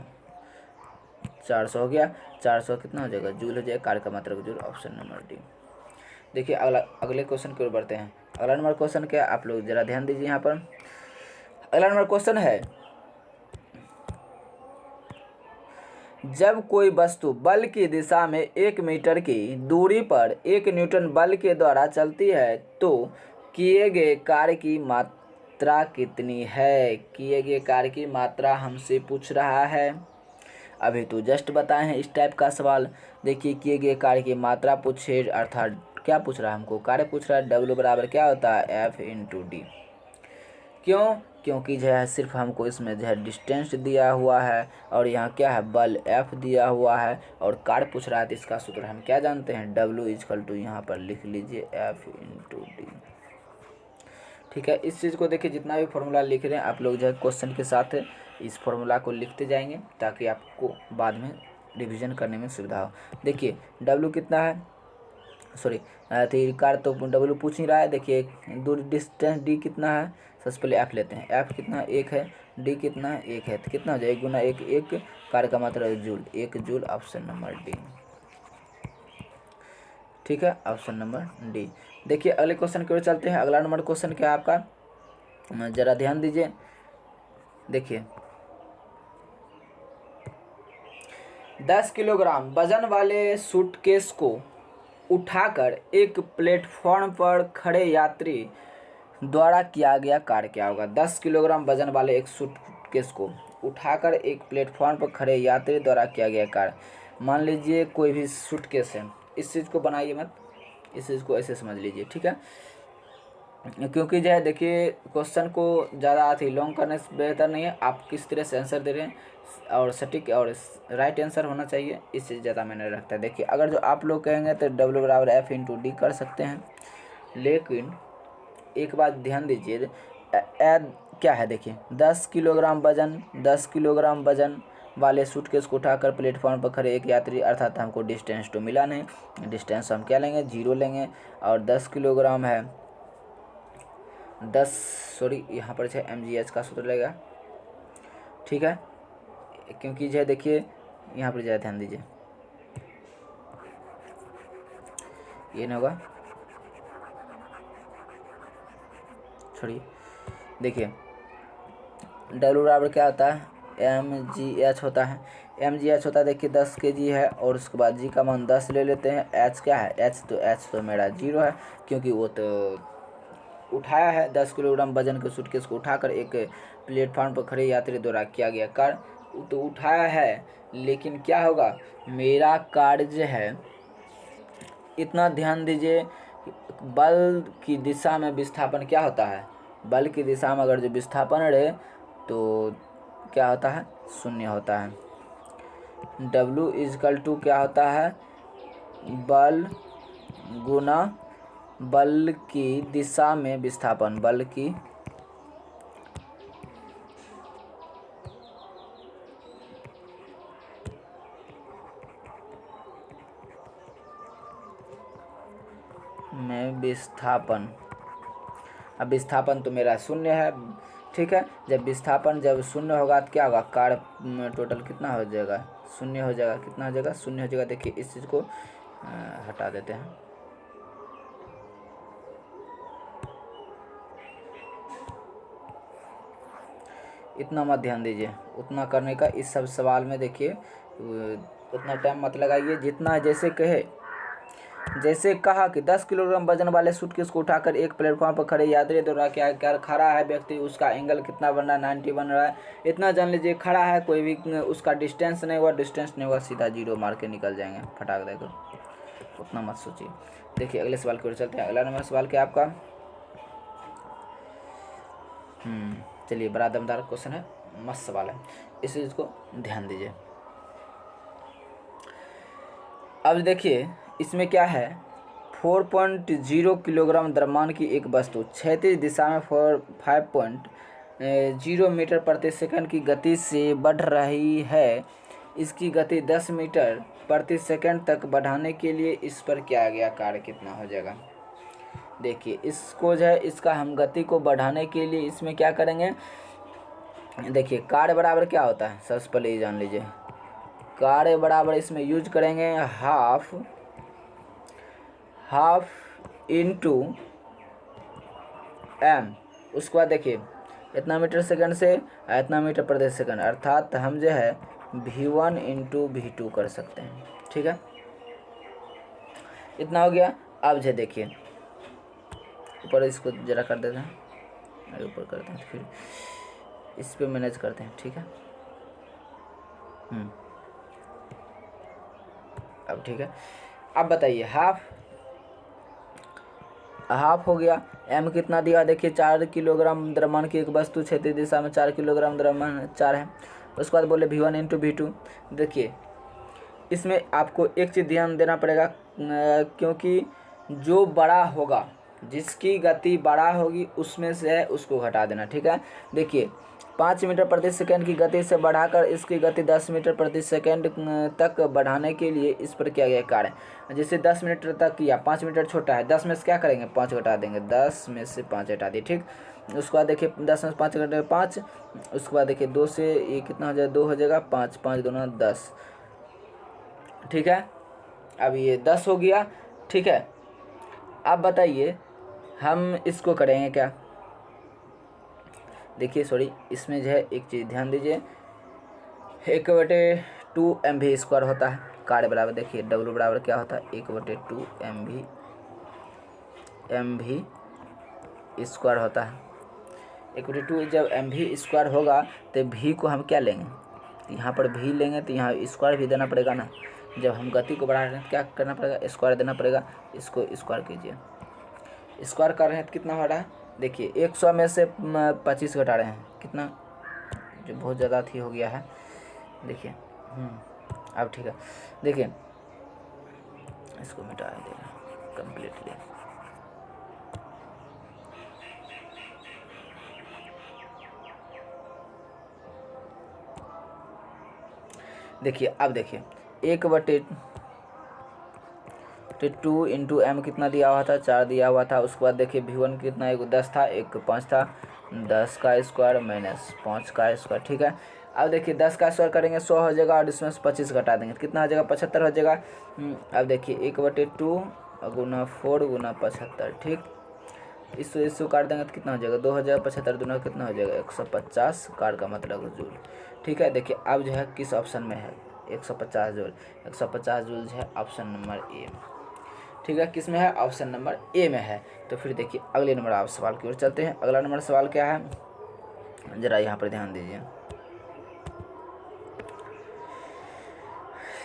400 हो गया, 400 कितना हो जाएगा, जूल हो जाएगा, कार्य का मात्रा का जूल, ऑप्शन नंबर डी। देखिए अगले क्वेश्चन की ओर बढ़ते हैं। अगला नंबर क्वेश्चन क्या, आप लोग जरा ध्यान दीजिए यहाँ पर। अगला नंबर क्वेश्चन है, जब कोई वस्तु बल की दिशा में 1 मीटर की दूरी पर 1 न्यूटन बल के द्वारा चलती है, तो किए गए कार्य की मात्रा कितनी है। किए गए कार्य की मात्रा हमसे पूछ रहा है, अभी तो जस्ट बताए हैं इस टाइप का सवाल। देखिए किए गए कार्य की मात्रा पूछे, अर्थात क्या पूछ रहा है हमको, कार्य पूछ रहा है। W बराबर क्या होता है, F इंटू डी। क्यों, क्योंकि जो है सिर्फ हमको इसमें जो है डिस्टेंस दिया हुआ है, और यहाँ क्या है, बल F दिया हुआ है, और कार्य पूछ रहा है, तो इसका सूत्र हम क्या जानते हैं, W इजकल टू यहाँ पर लिख लीजिए F इंटू डी। ठीक है, इस चीज़ को देखिए, जितना भी फॉर्मूला लिख रहे हैं आप लोग जो है क्वेश्चन के साथ इस फॉर्मूला को लिखते जाएंगे, ताकि आपको बाद में रिवीजन करने में सुविधा हो। देखिए W कितना है, सॉरी तो कार्य तो W पूछ ही रहा है। देखिए दूर डिस्टेंस D कितना है, सबसे पहले F लेते हैं, F कितना 1 है, D कितना 1 है, तो कितना हो जाएगा, 1 गुना 1 1, कार्य का मात्रा joule, 1 joule, option number D. ठीक है, ऑप्शन नंबर डी। देखिए अगले क्वेश्चन की ओर चलते हैं। अगला नंबर क्वेश्चन क्या है आपका, जरा ध्यान दीजिए। देखिए 10 किलोग्राम वजन वाले सूटकेस को उठाकर एक प्लेटफॉर्म पर खड़े यात्री द्वारा किया गया कार्य क्या होगा। 10 किलोग्राम वजन वाले एक सूटकेस को उठाकर एक प्लेटफॉर्म पर खड़े यात्री द्वारा किया गया कार्य। मान लीजिए कोई भी सूटकेस है, इस चीज़ को बनाइए मत, इस चीज़ को ऐसे समझ लीजिए। ठीक है, क्योंकि जो है देखिए क्वेश्चन को ज़्यादा अथी लॉन्ग करने से बेहतर नहीं है, आप किस तरह से आंसर दे रहे हैं और सटीक और राइट आंसर होना चाहिए, इससे ज़्यादा मैंने रखता है। देखिए अगर जो आप लोग कहेंगे तो W बराबर F इंटू डी कर सकते हैं, लेकिन एक बात ध्यान दीजिए, क्या है देखिए 10 किलोग्राम वजन वाले सूटकेस को उठाकर प्लेटफॉर्म पर खड़े एक यात्री, अर्थात हमको डिस्टेंस तो मिला नहीं, डिस्टेंस हम क्या लेंगे 0 लेंगे, और 10 किलोग्राम है 10 सॉरी यहाँ पर है mgh का सूत्र लगेगा, ठीक है। क्योंकि जो है देखिए यहाँ पर ज़्यादा ध्यान दीजिए, ये नहीं होगा, छोड़िए। देखिए W बराबर क्या होता है mgh होता है, mgh होता है देखिए 10 kg है, और उसके बाद g का मान 10 ले लेते हैं, h क्या है h तो मेरा 0 है, क्योंकि वो तो उठाया है 10 किलोग्राम वजन के सूटकेस को उठाकर एक प्लेटफार्म पर खड़े यात्री द्वारा किया गया कार्य, तो उठाया है, लेकिन क्या होगा मेरा कार्य जो है, इतना ध्यान दीजिए, बल की दिशा में विस्थापन क्या होता है, बल की दिशा में अगर जो विस्थापन रहे तो क्या होता है 0 होता है। W इजकल टू क्या होता है बल गुना बल की दिशा में विस्थापन, बल की में विस्थापन। अब विस्थापन तो मेरा 0 है, ठीक है। जब विस्थापन जब 0 होगा तो क्या होगा, कार्य टोटल कितना हो जाएगा 0 हो जाएगा, कितना हो जाएगा 0 हो जाएगा। देखिए इस चीज़ को हटा देते हैं, इतना मत ध्यान दीजिए, उतना करने का इस सब सवाल में देखिए उतना टाइम मत लगाइए, जितना जैसे कहे, जैसे कहा कि 10 किलोग्राम वजन वाले सूटकेस को उठाकर एक प्लेटफॉर्म पर खड़े यात्री द्वारा क्या क्या खड़ा है व्यक्ति, उसका एंगल कितना बन रहा है 90 बन रहा है, इतना जान लीजिए। खड़ा है, कोई भी उसका डिस्टेंस नहीं हुआ, सीधा 0 मार के निकल जाएंगे फटाक देकर, उतना मत सोचिए। देखिए अगले सवाल की ओर चलते हैं। अगला नंबर सवाल क्या आपका, चलिए बड़ा दमदार क्वेश्चन है, मस्त सवाल है, इस चीज़ को ध्यान दीजिए। अब देखिए इसमें क्या है, 4.0 किलोग्राम द्रव्यमान की एक वस्तु क्षैतिज दिशा में 5.0 मीटर प्रति सेकंड की गति से बढ़ रही है। इसकी गति 10 मीटर प्रति सेकंड तक बढ़ाने के लिए इस पर किया गया कार्य कितना हो जाएगा। देखिए इसको जो है, इसका हम गति को बढ़ाने के लिए इसमें क्या करेंगे, देखिए कार्य बराबर क्या होता है, सबसे पहले ये जान लीजिए। कार्य बराबर इसमें यूज करेंगे हाफ इंटू m, उसके बाद देखिए इतना मीटर सेकंड से इतना मीटर प्रति सेकंड, अर्थात हम जो है v1 इंटू v2 कर सकते हैं, ठीक है। इतना हो गया। अब जो देखिए ऊपर इसको जरा कर देते हैं, ऊपर करते हैं, फिर इस पे मैनेज करते हैं, ठीक है। अब ठीक है, अब बताइए हाफ हो गया, m कितना दिया, देखिए 4 किलोग्राम द्रव्यमान की एक वस्तु क्षैतिज दिशा में 4 किलोग्राम द्रव्यमान 4 है। उसके बाद बोले v1 इंटू v2। देखिए इसमें आपको एक चीज़ ध्यान देना पड़ेगा, क्योंकि जो बड़ा होगा, जिसकी गति बड़ा होगी उसमें से उसको घटा देना, ठीक है। देखिए 5 मीटर प्रति सेकंड की गति से बढ़ाकर इसकी गति 10 मीटर प्रति सेकंड तक बढ़ाने के लिए इस पर किया गया कार्य। जैसे 10 मिनट तक किया, 5 मीटर छोटा है, 10 में से क्या करेंगे 5 घटा देंगे, 10 में से 5 घटा दिए, ठीक। उसके बाद देखिए 10 में से 5 घटे 5, उसके बाद देखिए 2 से ये कितना हो जाएगा, 2 हो जाएगा, 5 5 दूना 10, ठीक है। अब ये 10 हो गया, ठीक है। अब बताइए हम इसको करेंगे क्या, देखिए सॉरी इसमें जो है एक चीज़ ध्यान दीजिए, 1/2 mv² होता है कार्य बराबर। देखिए W बराबर क्या होता है 1/2 mv² होता है। 1/2 जब mv² होगा तो v को हम क्या लेंगे, यहाँ पर v लेंगे तो यहाँ स्क्वायर भी देना पड़ेगा ना। जब हम गति को बढ़ा रहे हैं क्या करना पड़ेगा, स्क्वायर देना पड़ेगा। इसको स्क्वायर कीजिए, स्क्वायर कर रहे हैं तो कितना हो रहा है, देखिए 100 में से 25 घटा रहे हैं, कितना, जो बहुत ज़्यादा थी हो गया है, देखिए अब ठीक है। देखिए इसको मिटा देना कम्प्लीटली। देखिए अब देखिए 1/2 कितना दिया हुआ था, 4 दिया हुआ था। उसके बाद देखिए V1 कितना, एक 10 था, एक 5 था, 10 का स्क्वायर माइनस 5 का स्क्वायर, ठीक है। अब देखिए 10 का स्क्वायर करेंगे 100 हो जाएगा, और इसमें से 25 घटा देंगे तो कितना हो जाएगा, 75 हो जाएगा। अब देखिए 1/2 गुना 4 गुना 75, ठीक। इसको काट देंगे तो कितना हो जाएगा, 2 हो जाएगा, 75 दूना कितना हो जाएगा, 150 कार का मतलब जूल, ठीक है। देखिए अब जो है किस ऑप्शन में है, 150 जूल, 150 जूल जो है ऑप्शन नंबर ए, ठीक है। किस में है, ऑप्शन नंबर ए में है। तो फिर देखिए अगले नंबर आप सवाल की ओर चलते हैं। अगला नंबर सवाल क्या है, जरा यहाँ पर ध्यान दीजिए।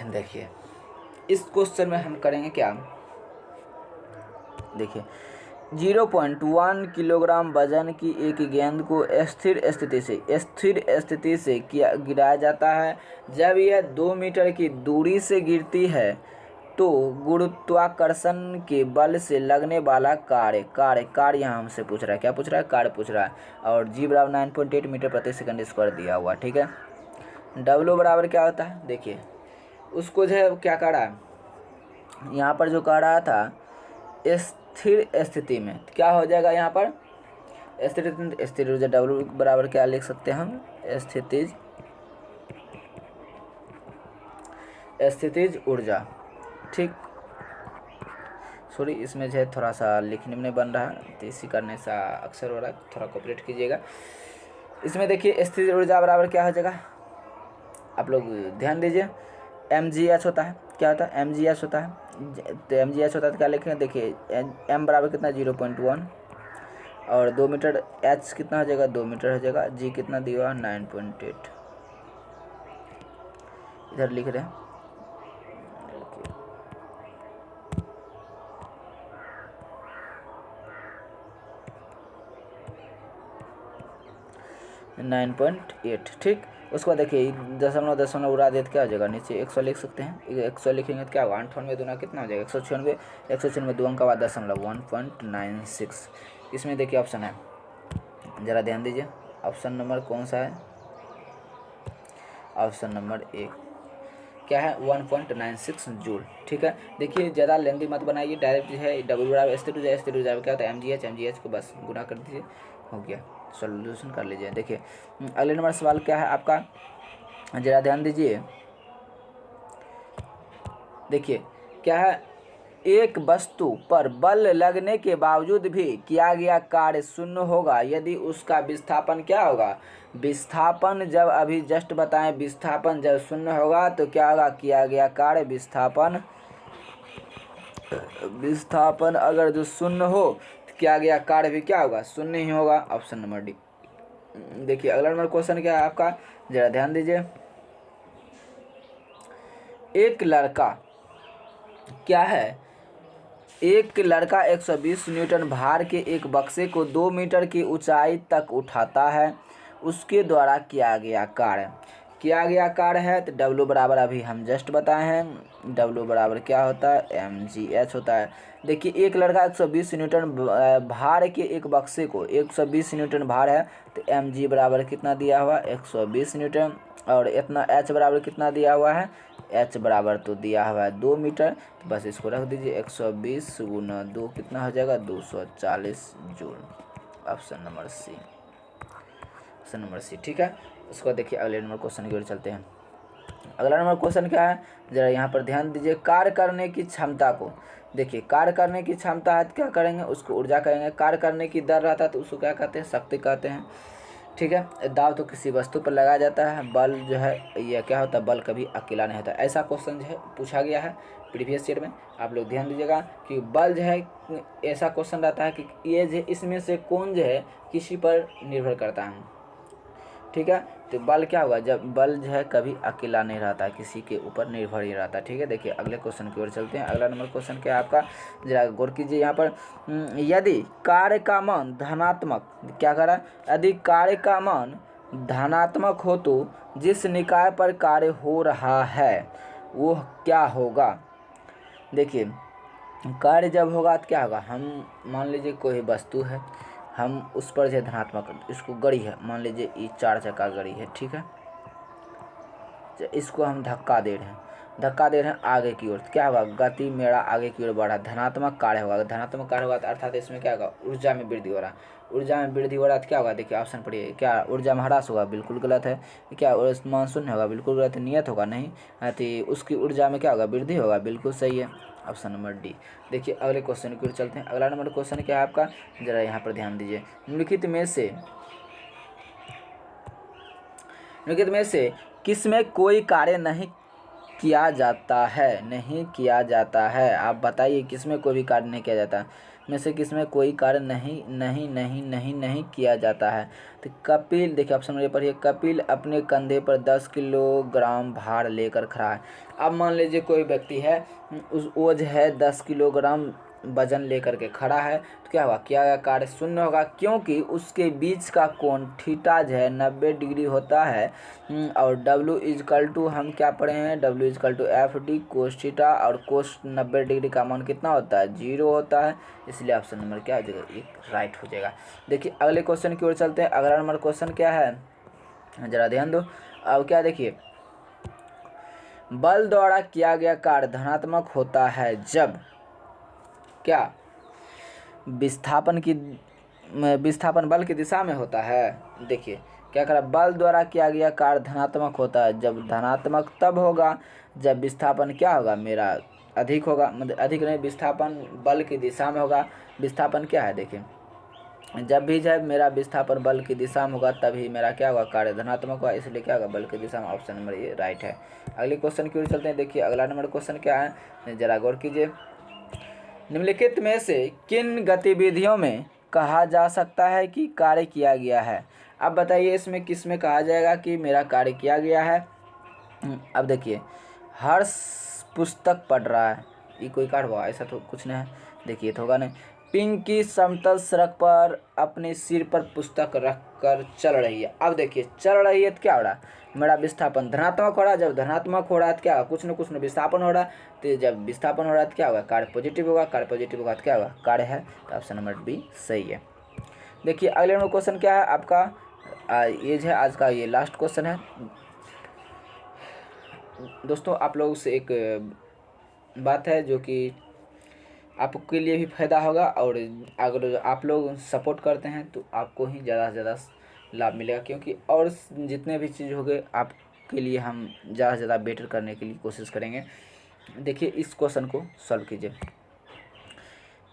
देखिए इस क्वेश्चन में हम करेंगे क्या, देखिए 0.1 किलोग्राम वजन की एक गेंद को स्थिर स्थिति से गिराया जाता है। जब यह 2 मीटर की दूरी से गिरती है तो गुरुत्वाकर्षण के बल से लगने वाला कार्य यहाँ हमसे पूछ रहा है, क्या पूछ रहा है, कार्य पूछ रहा है। और जी बराबर 9.8 मीटर प्रति सेकंड स्क्वायर दिया हुआ, ठीक है। डब्ल्यू बराबर क्या होता है, देखिए उसको जो है क्या कह रहा है, यहाँ पर जो कह रहा था स्थिर स्थिति में, क्या हो जाएगा यहाँ पर, स्थिर ऊर्जा, डब्ल्यू बराबर क्या लिख सकते हैं हम, स्थितिज ऊर्जा, ठीक। सॉरी इसमें जो है थोड़ा सा लिखने में नहीं बन रहा है, तो इसी करने से अक्सर हो रहा है, थोड़ा कोऑपरेट कीजिएगा। इसमें देखिए स्थितिज ऊर्जा बराबर क्या हो जाएगा, आप लोग ध्यान दीजिए, mgh होता है, क्या होता है, mgh होता है। तो mgh होता है तो क्या लिखेंगे, देखिए m बराबर कितना 0.1, और 2 मीटर, h कितना हो जाएगा 2 मीटर हो जाएगा, g कितना दिया 9.8, इधर लिख रहे हैं। 9.8, ठीक। उसके बाद देखिए दशमलव उड़ा देते क्या हो जाएगा, नीचे 100 लिख सकते हैं, 100 लिखेंगे तो क्या होगा, 98 दूना कितना हो जाएगा 196, 196 दो अंक का बाद दशमलव 1.96। इसमें देखिए ऑप्शन है, ज़रा ध्यान दीजिए, ऑप्शन नंबर कौन सा है, ऑप्शन नंबर ए क्या है 1.96 जूल, ठीक है। देखिए ज़्यादा लेंदी मत बनाइए, डायरेक्ट जो है डब्ल्यू बराबर स्थिर ऊर्जा क्या होता है, mgh को बस गुना कर दीजिए, हो गया, सॉल्यूशन कर लीजिए। देखिए अगले नंबर सवाल क्या है आपका, जरा ध्यान दीजिए। देखिए क्या है, एक वस्तु पर बल लगने के बावजूद भी किया गया कार्य शून्य होगा यदि उसका विस्थापन क्या होगा, विस्थापन जब अभी जस्ट बताएं, विस्थापन जब शून्य होगा तो क्या होगा, किया गया कार्य विस्थापन अगर जो शून्य हो तो किया गया कार्य भी क्या होगा, शून्य ही होगा, ऑप्शन नंबर डी। देखिए अगला नंबर क्वेश्चन क्या है आपका, जरा ध्यान दीजिए। एक लड़का क्या है, एक लड़का 120 न्यूटन भार के एक बक्से को 2 मीटर की ऊंचाई तक उठाता है, उसके द्वारा किया गया कार्य है। तो डब्ल्यू बराबर अभी हम जस्ट बताए हैं, डब्ल्यू बराबर क्या होता है, mgh होता है। देखिए एक लड़का 120 न्यूटन भार के एक बक्से को, 120 न्यूटन भार है तो mg बराबर कितना दिया हुआ 120 न्यूटन, और इतना h बराबर कितना दिया हुआ है, h बराबर तो दिया हुआ है 2 मीटर, तो बस इसको रख दीजिए, 120 गुना 2 कितना हो जाएगा 240 जूल, ऑप्शन नंबर सी, ठीक है। उसको देखिए अगले नंबर क्वेश्चन की ओर चलते हैं। अगला नंबर क्वेश्चन क्या है, जरा यहाँ पर ध्यान दीजिए। कार्य करने की क्षमता को, देखिए कार्य करने की क्षमता है तो क्या करेंगे, उसको ऊर्जा कहेंगे। कार्य करने की दर रहता है तो उसको क्या कहते हैं, शक्ति कहते हैं, ठीक है। दाव तो किसी वस्तु पर लगाया जाता है, बल जो है यह क्या होता है, बल कभी अकेला नहीं होता। ऐसा क्वेश्चन जो है पूछा गया है प्रीवियस ईयर में, आप लोग ध्यान दीजिएगा कि बल जो है, ऐसा क्वेश्चन रहता है कि ये जो इसमें से कौन जो है किसी पर निर्भर करता है, ठीक है। तो बल क्या होगा, जब बल जो है कभी अकेला नहीं रहता, किसी के ऊपर निर्भर ही रहता, ठीक है। देखिए अगले क्वेश्चन की ओर चलते हैं। अगला नंबर क्वेश्चन क्या है आपका, जरा गौर कीजिए यहाँ पर। यदि कार्य का मान धनात्मक, क्या करा, यदि कार्य का मान धनात्मक हो तो जिस निकाय पर कार्य हो रहा है वो क्या होगा। देखिए कार्य जब होगा तो क्या होगा, हम मान लीजिए कोई वस्तु है, हम उस पर जो धनात्मक, इसको गड़ी है, मान लीजिए ये 4 चक्का गड़ी है, ठीक है। इसको हम धक्का दे रहे हैं आगे की ओर, तो क्या होगा, गति मेरा आगे की ओर बढ़ा, धनात्मक कार्य होगा। धनात्मक कार्य होगा तो अर्थात इसमें क्या होगा, ऊर्जा में वृद्धि हो रहा है। ऊर्जा में वृद्धि हो रहा है तो क्या होगा, देखिए ऑप्शन पढ़िए, क्या ऊर्जा में ह्रास होगा, बिल्कुल गलत है। क्या मान शून्य होगा, बिल्कुल गलत है। नियत होगा, नहीं, तो उसकी ऊर्जा में क्या होगा, वृद्धि होगा, बिल्कुल सही है, ऑप्शन नंबर डी। देखिए अगले क्वेश्चन की ओर चलते हैं। अगला नंबर क्वेश्चन क्या है आपका, जरा यहाँ पर ध्यान दीजिए। निम्नलिखित में से किसमें कोई कार्य नहीं किया जाता है, आप बताइए किसमें कोई भी कार्य नहीं किया जाता में से किसमें कोई कार्य नहीं किया जाता है। तो कपिल, देखिए ऑप्शन नंबर पढ़िए, कपिल अपने कंधे पर 10 किलोग्राम भार लेकर खड़ा है। अब मान लीजिए कोई व्यक्ति है, वो जो है 10 किलोग्राम वजन लेकर के खड़ा है, तो क्या होगा, क्या कार्य शून्य होगा, क्योंकि उसके बीच का कोण थीटा जो है 90 डिग्री होता है। और W इजकल टू, हम क्या पढ़े हैं, W is equal to FD cos theta, और कोस 90 डिग्री का मान कितना होता है, 0 होता है, इसलिए ऑप्शन नंबर क्या हो जाएगा, एक राइट हो जाएगा। देखिए अगले क्वेश्चन की ओर चलते हैं। अगला नंबर क्वेश्चन क्या है, जरा ध्यान दो। अब क्या, देखिए बल द्वारा किया गया कार्य धनात्मक होता है जब क्या, विस्थापन बल की दिशा में होता है। देखिए क्या करा, बल द्वारा किया गया कार्य धनात्मक होता है जब, धनात्मक तब होगा जब विस्थापन क्या होगा, मेरा अधिक होगा, मतलब अधिक नहीं, विस्थापन बल की दिशा में होगा। विस्थापन क्या है, देखिए जब भी जब मेरा विस्थापन बल की दिशा में होगा तभी मेरा क्या होगा, कार्य धनात्मक होगा, इसलिए क्या होगा, बल की दिशा में, ऑप्शन नंबर ये राइट है। अगले क्वेश्चन की ओर चलते हैं। देखिए अगला नंबर क्वेश्चन क्या है, जरा गौर कीजिए। निम्नलिखित में से किन गतिविधियों में कहा जा सकता है कि कार्य किया गया है। अब बताइए इसमें किस में कहा जाएगा कि मेरा कार्य किया गया है। अब देखिए हर्ष पुस्तक पढ़ रहा है, ये कोई कार्य हुआ, ऐसा तो कुछ नहीं है, देखिए तो होगा नहीं। पिंकी समतल सड़क पर अपने सिर पर पुस्तक रख कर चल रही है। अब देखिए चल रही है तो क्या हो रहा है, मेरा विस्थापन धनात्मक हो रहा है, जब धनात्मक हो रहा है तो क्या होगा, कुछ न विस्थापन हो रहा है, तो जब विस्थापन हो रहा है तो क्या होगा, कार्य पॉजिटिव होगा, कार्य पॉजिटिव होगा तो क्या होगा, कार्य है, तो ऑप्शन नंबर बी सही है। देखिए अगले नंबर क्वेश्चन क्या है आपका, ये है आज का ये लास्ट क्वेश्चन है। दोस्तों आप लोगों से एक बात है जो कि आपके लिए भी फायदा होगा, और अगर आप लोग सपोर्ट करते हैं तो आपको ही ज़्यादा से ज़्यादा लाभ मिलेगा, क्योंकि और जितने भी चीज़ होंगे आपके लिए हम ज़्यादा से ज़्यादा बेटर करने के लिए कोशिश करेंगे। देखिए इस क्वेश्चन को सॉल्व कीजिए।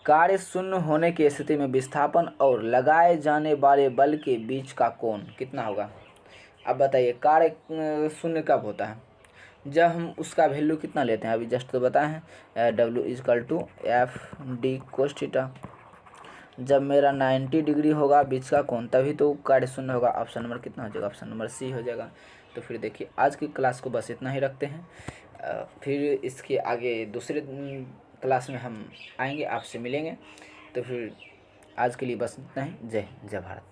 कार्य शून्य होने की स्थिति में विस्थापन और लगाए जाने वाले बल के बीच का कोण कितना होगा। अब बताइए कार्य शून्य कब होता है, जब हम उसका वैल्यू कितना लेते हैं, अभी जस्ट तो बताए हैं, W is equal to FD cos theta. जब मेरा 90 डिग्री होगा बीच का कोण तभी तो कार्य शून्य होगा। ऑप्शन नंबर कितना हो जाएगा, ऑप्शन नंबर सी हो जाएगा। तो फिर देखिए आज की क्लास को बस इतना ही रखते हैं, फिर इसके आगे दूसरे क्लास में हम आएंगे, आपसे मिलेंगे। तो फिर आज के लिए बस इतना ही। जय भारत।